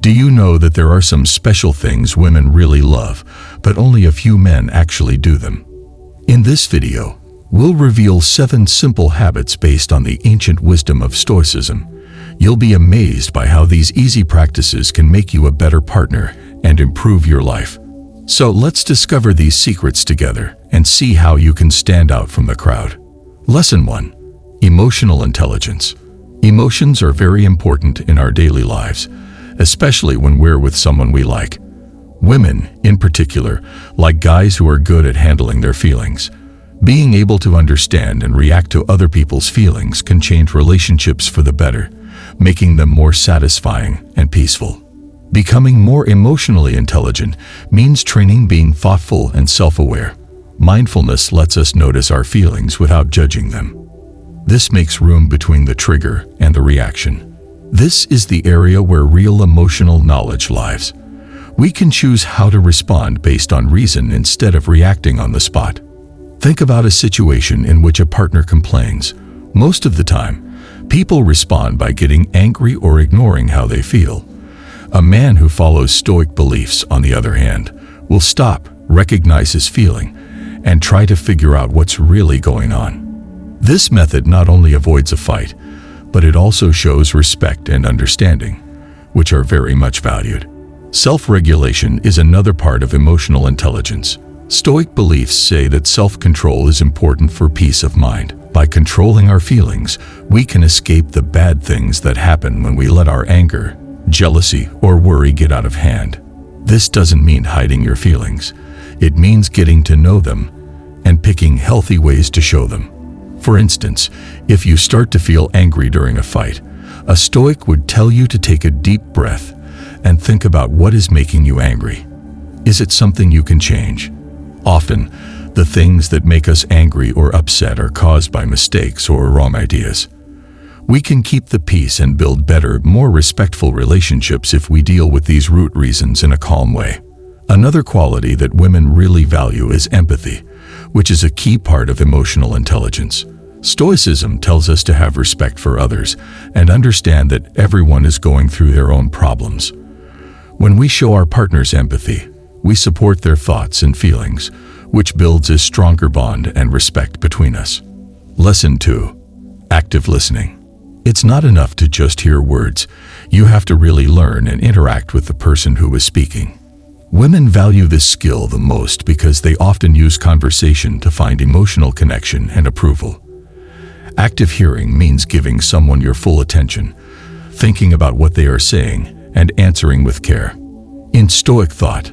Do you know that there are some special things women really love, but only a few men actually do them? In this video, we'll reveal 7 simple habits based on the ancient wisdom of Stoicism. You'll be amazed by how these easy practices can make you a better partner and improve your life. So let's discover these secrets together and see how you can stand out from the crowd. Lesson 1. Emotional intelligence. Emotions are very important in our daily lives, especially when we're with someone we like. Women, in particular, like guys who are good at handling their feelings. Being able to understand and react to other people's feelings can change relationships for the better, making them more satisfying and peaceful. Becoming more emotionally intelligent means training being thoughtful and self-aware. Mindfulness lets us notice our feelings without judging them. This makes room between the trigger and the reaction. This is the area where real emotional knowledge lies. We can choose how to respond based on reason instead of reacting on the spot. Think about a situation in which a partner complains. Most of the time, people respond by getting angry or ignoring how they feel. A man who follows stoic beliefs, on the other hand, will stop, recognize his feeling, and try to figure out what's really going on. This method not only avoids a fight, but it also shows respect and understanding, which are very much valued. Self-regulation is another part of emotional intelligence. Stoic beliefs say that self-control is important for peace of mind. By controlling our feelings, we can escape the bad things that happen when we let our anger, jealousy, or worry get out of hand. This doesn't mean hiding your feelings. It means getting to know them and picking healthy ways to show them. For instance, if you start to feel angry during a fight, a Stoic would tell you to take a deep breath and think about what is making you angry. Is it something you can change? Often, the things that make us angry or upset are caused by mistakes or wrong ideas. We can keep the peace and build better, more respectful relationships if we deal with these root reasons in a calm way. Another quality that women really value is empathy, which is a key part of emotional intelligence. Stoicism tells us to have respect for others and understand that everyone is going through their own problems. When we show our partners empathy, we support their thoughts and feelings, which builds a stronger bond and respect between us. Lesson 2. Active listening. It's not enough to just hear words. You have to really learn and interact with the person who is speaking. Women value this skill the most because they often use conversation to find emotional connection and approval. Active hearing means giving someone your full attention, thinking about what they are saying, and answering with care. In Stoic thought,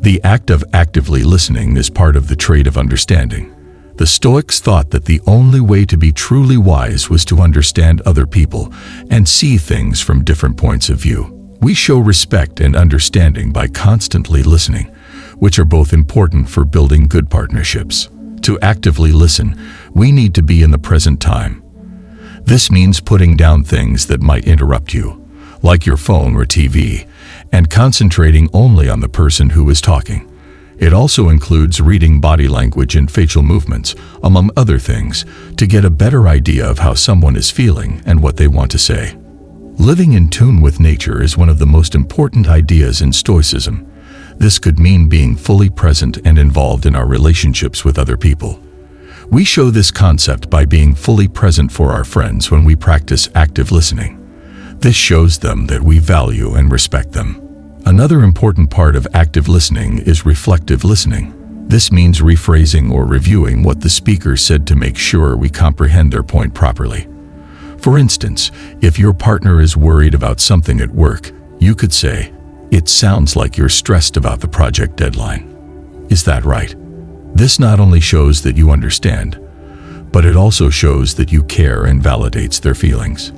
the act of actively listening is part of the trait of understanding. The Stoics thought that the only way to be truly wise was to understand other people and see things from different points of view. We show respect and understanding by constantly listening, which are both important for building good partnerships. To actively listen, we need to be in the present time. This means putting down things that might interrupt you, like your phone or TV, and concentrating only on the person who is talking. It also includes reading body language and facial movements, among other things, to get a better idea of how someone is feeling and what they want to say. Living in tune with nature is one of the most important ideas in Stoicism. This could mean being fully present and involved in our relationships with other people. We show this concept by being fully present for our friends when we practice active listening. This shows them that we value and respect them. Another important part of active listening is reflective listening. This means rephrasing or reviewing what the speaker said to make sure we comprehend their point properly. For instance, if your partner is worried about something at work, you could say, "It sounds like you're stressed about the project deadline. Is that right?" This not only shows that you understand, but it also shows that you care and validates their feelings.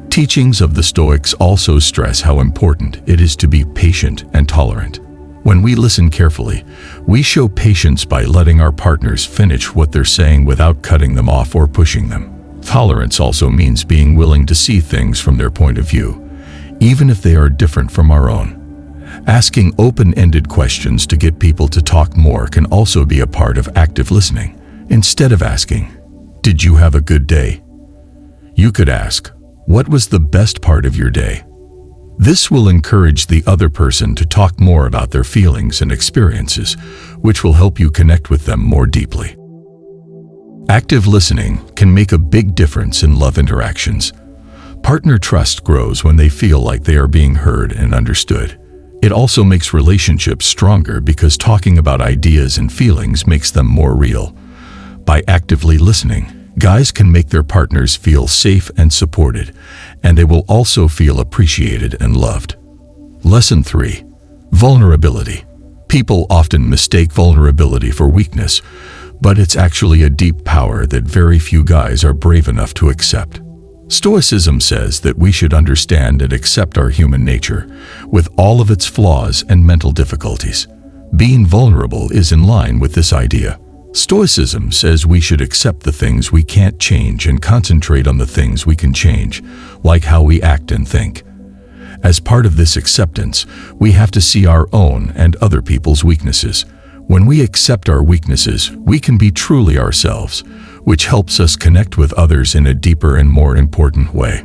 Teachings of the Stoics also stress how important it is to be patient and tolerant. When we listen carefully, we show patience by letting our partners finish what they're saying without cutting them off or pushing them. Tolerance also means being willing to see things from their point of view, even if they are different from our own. Asking open-ended questions to get people to talk more can also be a part of active listening. Instead of asking, "Did you have a good day?" you could ask, "What was the best part of your day?" This will encourage the other person to talk more about their feelings and experiences, which will help you connect with them more deeply. Active listening can make a big difference in love interactions. Partner trust grows when they feel like they are being heard and understood. It also makes relationships stronger because talking about ideas and feelings makes them more real. By actively listening, guys can make their partners feel safe and supported, and they will also feel appreciated and loved. Lesson 3. Vulnerability. People often mistake vulnerability for weakness, but it's actually a deep power that very few guys are brave enough to accept. Stoicism says that we should understand and accept our human nature, with all of its flaws and mental difficulties. Being vulnerable is in line with this idea. Stoicism says we should accept the things we can't change and concentrate on the things we can change, like how we act and think. As part of this acceptance, we have to see our own and other people's weaknesses. When we accept our weaknesses, we can be truly ourselves, which helps us connect with others in a deeper and more important way.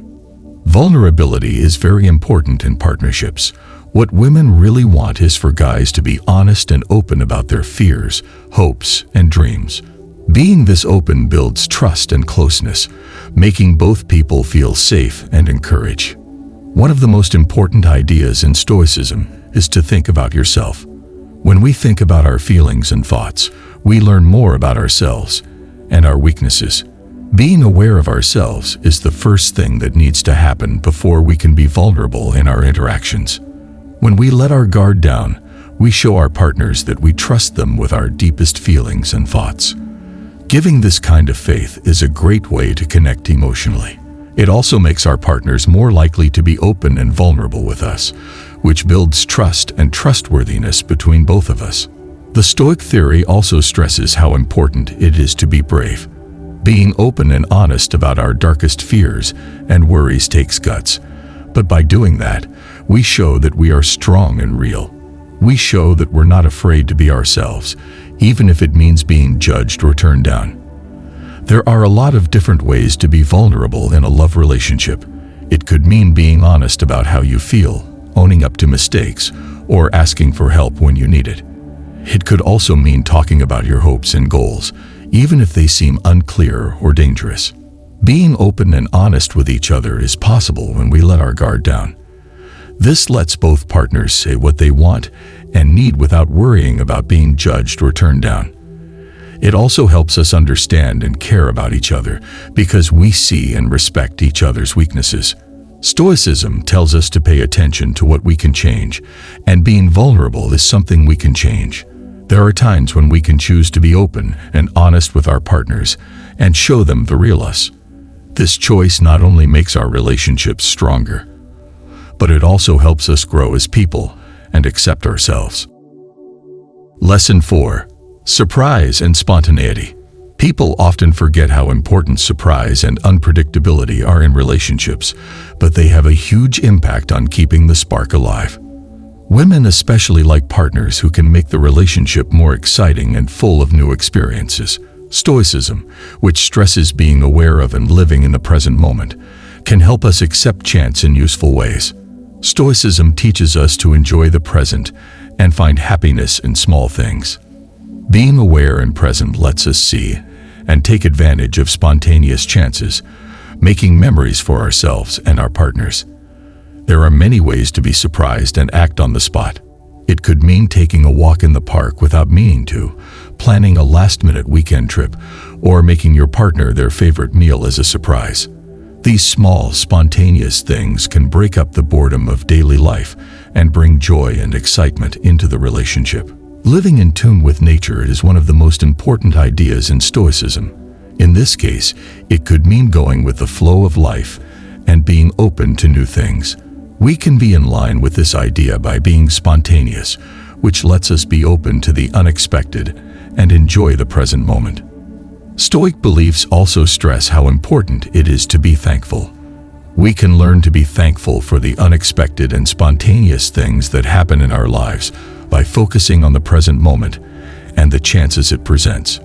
Vulnerability is very important in partnerships. What women really want is for guys to be honest and open about their fears, hopes, and dreams. Being this open builds trust and closeness, making both people feel safe and encouraged. One of the most important ideas in Stoicism is to think about yourself. When we think about our feelings and thoughts, we learn more about ourselves and our weaknesses. Being aware of ourselves is the first thing that needs to happen before we can be vulnerable in our interactions. When we let our guard down, we show our partners that we trust them with our deepest feelings and thoughts. Giving this kind of faith is a great way to connect emotionally. It also makes our partners more likely to be open and vulnerable with us, which builds trust and trustworthiness between both of us. The Stoic theory also stresses how important it is to be brave. Being open and honest about our darkest fears and worries takes guts, but by doing that, we show that we are strong and real. We show that we're not afraid to be ourselves, even if it means being judged or turned down. There are a lot of different ways to be vulnerable in a love relationship. It could mean being honest about how you feel, owning up to mistakes, or asking for help when you need it. It could also mean talking about your hopes and goals, even if they seem unclear or dangerous. Being open and honest with each other is possible when we let our guard down. This lets both partners say what they want and need without worrying about being judged or turned down. It also helps us understand and care about each other because we see and respect each other's weaknesses. Stoicism tells us to pay attention to what we can change, and being vulnerable is something we can change. There are times when we can choose to be open and honest with our partners and show them the real us. This choice not only makes our relationships stronger, but it also helps us grow as people and accept ourselves. Lesson 4. Surprise and spontaneity. People often forget how important surprise and unpredictability are in relationships, but they have a huge impact on keeping the spark alive. Women especially like partners who can make the relationship more exciting and full of new experiences. Stoicism, which stresses being aware of and living in the present moment, can help us accept chance in useful ways. Stoicism teaches us to enjoy the present and find happiness in small things. Being aware and present lets us see and take advantage of spontaneous chances, making memories for ourselves and our partners. There are many ways to be surprised and act on the spot. It could mean taking a walk in the park without meaning to, planning a last-minute weekend trip, or making your partner their favorite meal as a surprise. These small, spontaneous things can break up the boredom of daily life and bring joy and excitement into the relationship. Living in tune with nature is one of the most important ideas in Stoicism. In this case, it could mean going with the flow of life and being open to new things. We can be in line with this idea by being spontaneous, which lets us be open to the unexpected and enjoy the present moment. Stoic beliefs also stress how important it is to be thankful. We can learn to be thankful for the unexpected and spontaneous things that happen in our lives by focusing on the present moment and the chances it presents.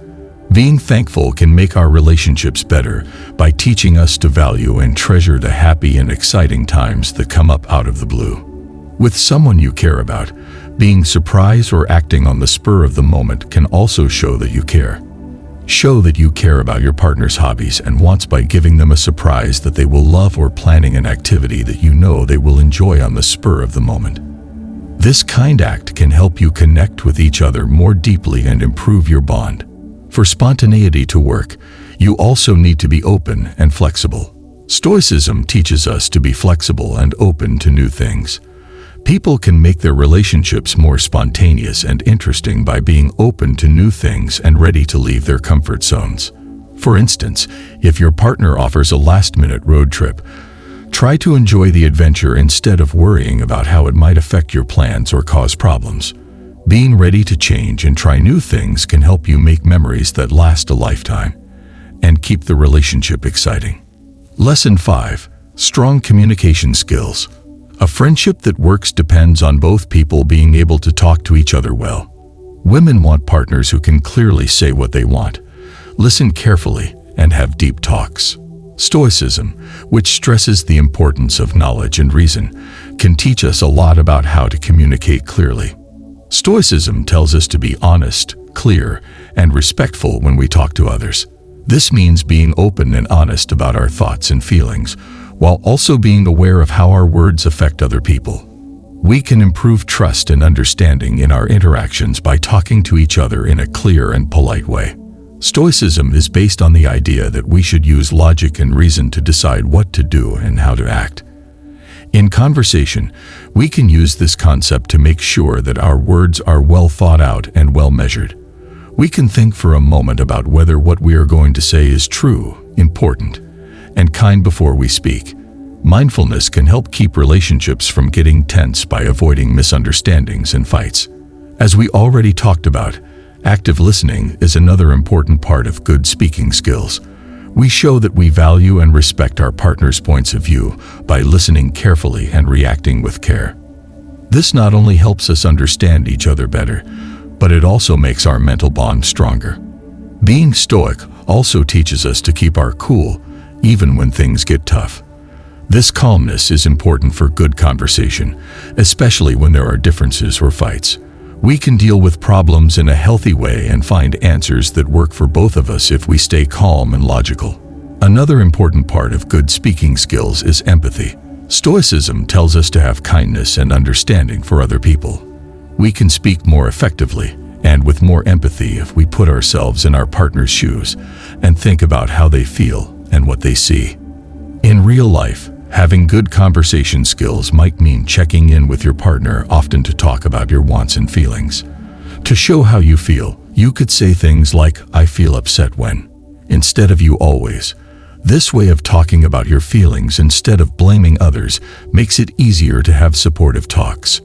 Being thankful can make our relationships better by teaching us to value and treasure the happy and exciting times that come up out of the blue. With someone you care about, being surprised or acting on the spur of the moment can also show that you care. Show that you care about your partner's hobbies and wants by giving them a surprise that they will love or planning an activity that you know they will enjoy on the spur of the moment. This kind act can help you connect with each other more deeply and improve your bond. For spontaneity to work, you also need to be open and flexible. Stoicism teaches us to be flexible and open to new things. People can make their relationships more spontaneous and interesting by being open to new things and ready to leave their comfort zones. For instance, if your partner offers a last-minute road trip, try to enjoy the adventure instead of worrying about how it might affect your plans or cause problems. Being ready to change and try new things can help you make memories that last a lifetime and keep the relationship exciting. Lesson 5. Strong communication skills. A friendship that works depends on both people being able to talk to each other well. Women want partners who can clearly say what they want, listen carefully, and have deep talks. Stoicism, which stresses the importance of knowledge and reason, can teach us a lot about how to communicate clearly. Stoicism tells us to be honest, clear, and respectful when we talk to others. This means being open and honest about our thoughts and feelings, while also being aware of how our words affect other people. We can improve trust and understanding in our interactions by talking to each other in a clear and polite way. Stoicism is based on the idea that we should use logic and reason to decide what to do and how to act. In conversation, we can use this concept to make sure that our words are well thought out and well measured. We can think for a moment about whether what we are going to say is true, important, and kind before we speak. Mindfulness can help keep relationships from getting tense by avoiding misunderstandings and fights. As we already talked about, active listening is another important part of good speaking skills. We show that we value and respect our partner's points of view by listening carefully and reacting with care. This not only helps us understand each other better, but it also makes our mental bond stronger. Being stoic also teaches us to keep our cool, even when things get tough. This calmness is important for good conversation, especially when there are differences or fights. We can deal with problems in a healthy way and find answers that work for both of us if we stay calm and logical. Another important part of good speaking skills is empathy. Stoicism tells us to have kindness and understanding for other people. We can speak more effectively and with more empathy if we put ourselves in our partner's shoes and think about how they feel and what they see. In real life, having good conversation skills might mean checking in with your partner often to talk about your wants and feelings. To show how you feel, you could say things like, "I feel upset when," instead of "you always." This way of talking about your feelings instead of blaming others makes it easier to have supportive talks.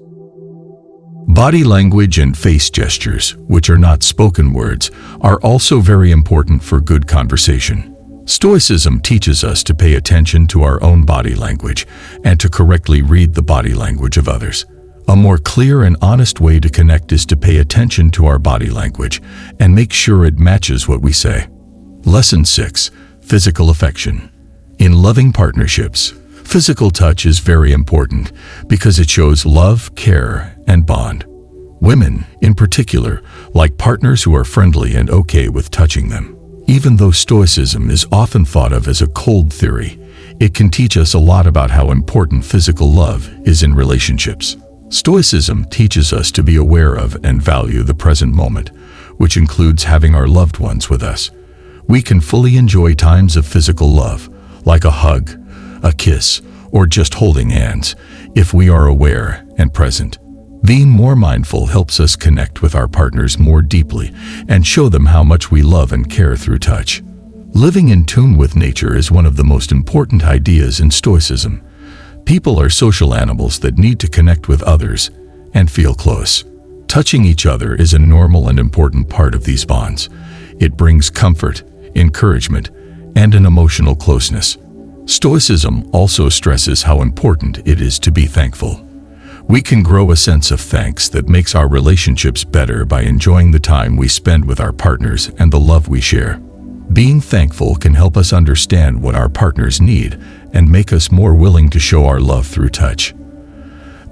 Body language and face gestures, which are not spoken words, are also very important for good conversation. Stoicism teaches us to pay attention to our own body language and to correctly read the body language of others. A more clear and honest way to connect is to pay attention to our body language and make sure it matches what we say. Lesson 6. Physical affection. In loving partnerships, physical touch is very important because it shows love, care, and bond. Women, in particular, like partners who are friendly and okay with touching them. Even though Stoicism is often thought of as a cold theory, it can teach us a lot about how important physical love is in relationships. Stoicism teaches us to be aware of and value the present moment, which includes having our loved ones with us. We can fully enjoy times of physical love, like a hug, a kiss, or just holding hands, if we are aware and present. Being more mindful helps us connect with our partners more deeply and show them how much we love and care through touch. Living in tune with nature is one of the most important ideas in Stoicism. People are social animals that need to connect with others and feel close. Touching each other is a normal and important part of these bonds. It brings comfort, encouragement, and an emotional closeness. Stoicism also stresses how important it is to be thankful. We can grow a sense of thanks that makes our relationships better by enjoying the time we spend with our partners and the love we share. Being thankful can help us understand what our partners need and make us more willing to show our love through touch.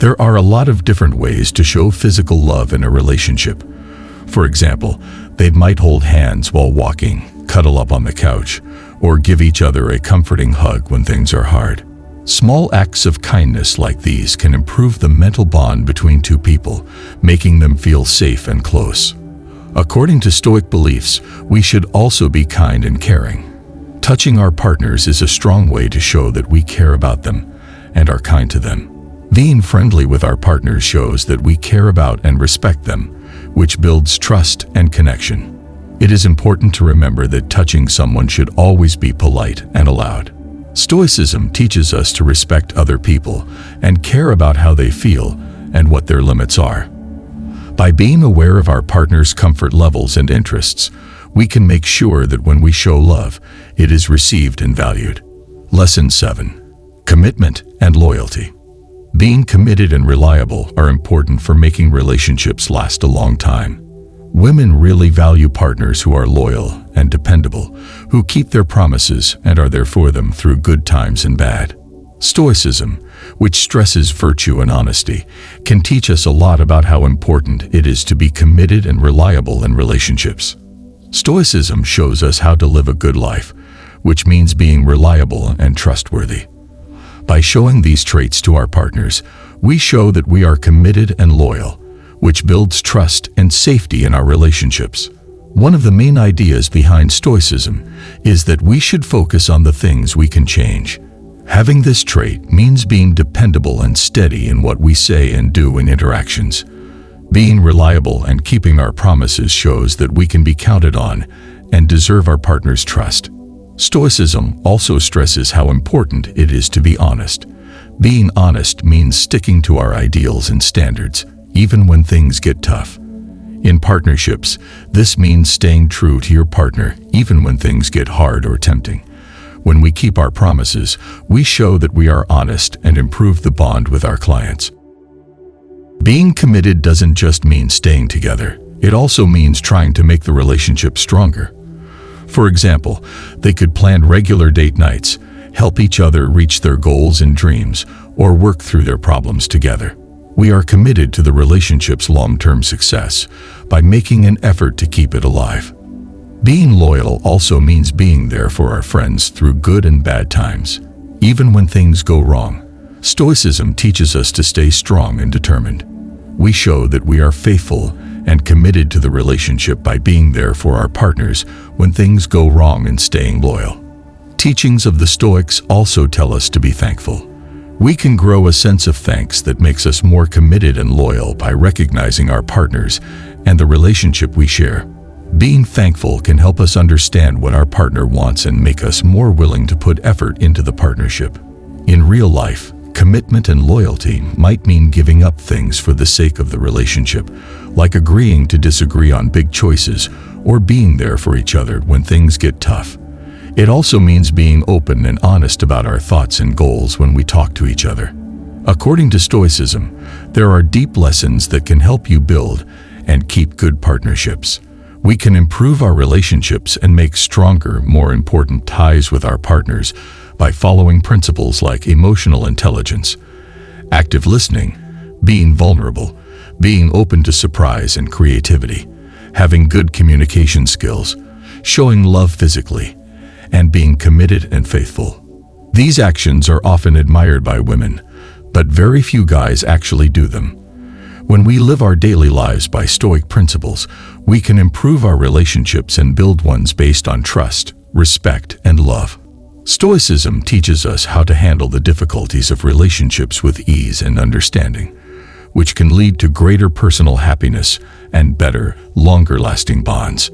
There are a lot of different ways to show physical love in a relationship. For example, they might hold hands while walking, cuddle up on the couch, or give each other a comforting hug when things are hard. Small acts of kindness like these can improve the mental bond between two people, making them feel safe and close. According to Stoic beliefs, we should also be kind and caring. Touching our partners is a strong way to show that we care about them and are kind to them. Being friendly with our partners shows that we care about and respect them, which builds trust and connection. It is important to remember that touching someone should always be polite and allowed. Stoicism teaches us to respect other people and care about how they feel and what their limits are. By being aware of our partner's comfort levels and interests, we can make sure that when we show love, it is received and valued. Lesson 7. Commitment and loyalty. Being committed and reliable are important for making relationships last a long time. Women really value partners who are loyal and dependable, who keep their promises and are there for them through good times and bad. Stoicism, which stresses virtue and honesty, can teach us a lot about how important it is to be committed and reliable in relationships. Stoicism shows us how to live a good life, which means being reliable and trustworthy. By showing these traits to our partners, we show that we are committed and loyal, which builds trust and safety in our relationships. One of the main ideas behind Stoicism is that we should focus on the things we can change. Having this trait means being dependable and steady in what we say and do in interactions. Being reliable and keeping our promises shows that we can be counted on and deserve our partner's trust. Stoicism also stresses how important it is to be honest. Being honest means sticking to our ideals and standards, even when things get tough. In partnerships, this means staying true to your partner even when things get hard or tempting. When we keep our promises, we show that we are honest and improve the bond with our clients. Being committed doesn't just mean staying together. It also means trying to make the relationship stronger. For example, they could plan regular date nights, help each other reach their goals and dreams, or work through their problems together. We are committed to the relationship's long-term success by making an effort to keep it alive. Being loyal also means being there for our friends through good and bad times. Even when things go wrong, Stoicism teaches us to stay strong and determined. We show that we are faithful and committed to the relationship by being there for our partners when things go wrong and staying loyal. Teachings of the Stoics also tell us to be thankful. We can grow a sense of thanks that makes us more committed and loyal by recognizing our partners and the relationship we share. Being thankful can help us understand what our partner wants and make us more willing to put effort into the partnership. In real life, commitment and loyalty might mean giving up things for the sake of the relationship, like agreeing to disagree on big choices or being there for each other when things get tough. It also means being open and honest about our thoughts and goals when we talk to each other. According to Stoicism, there are deep lessons that can help you build and keep good partnerships. We can improve our relationships and make stronger, more important ties with our partners by following principles like emotional intelligence, active listening, being vulnerable, being open to surprise and creativity, having good communication skills, showing love physically, and being committed and faithful. These actions are often admired by women, but very few guys actually do them. When we live our daily lives by Stoic principles, we can improve our relationships and build ones based on trust, respect, and love. Stoicism teaches us how to handle the difficulties of relationships with ease and understanding, which can lead to greater personal happiness and better, longer-lasting bonds.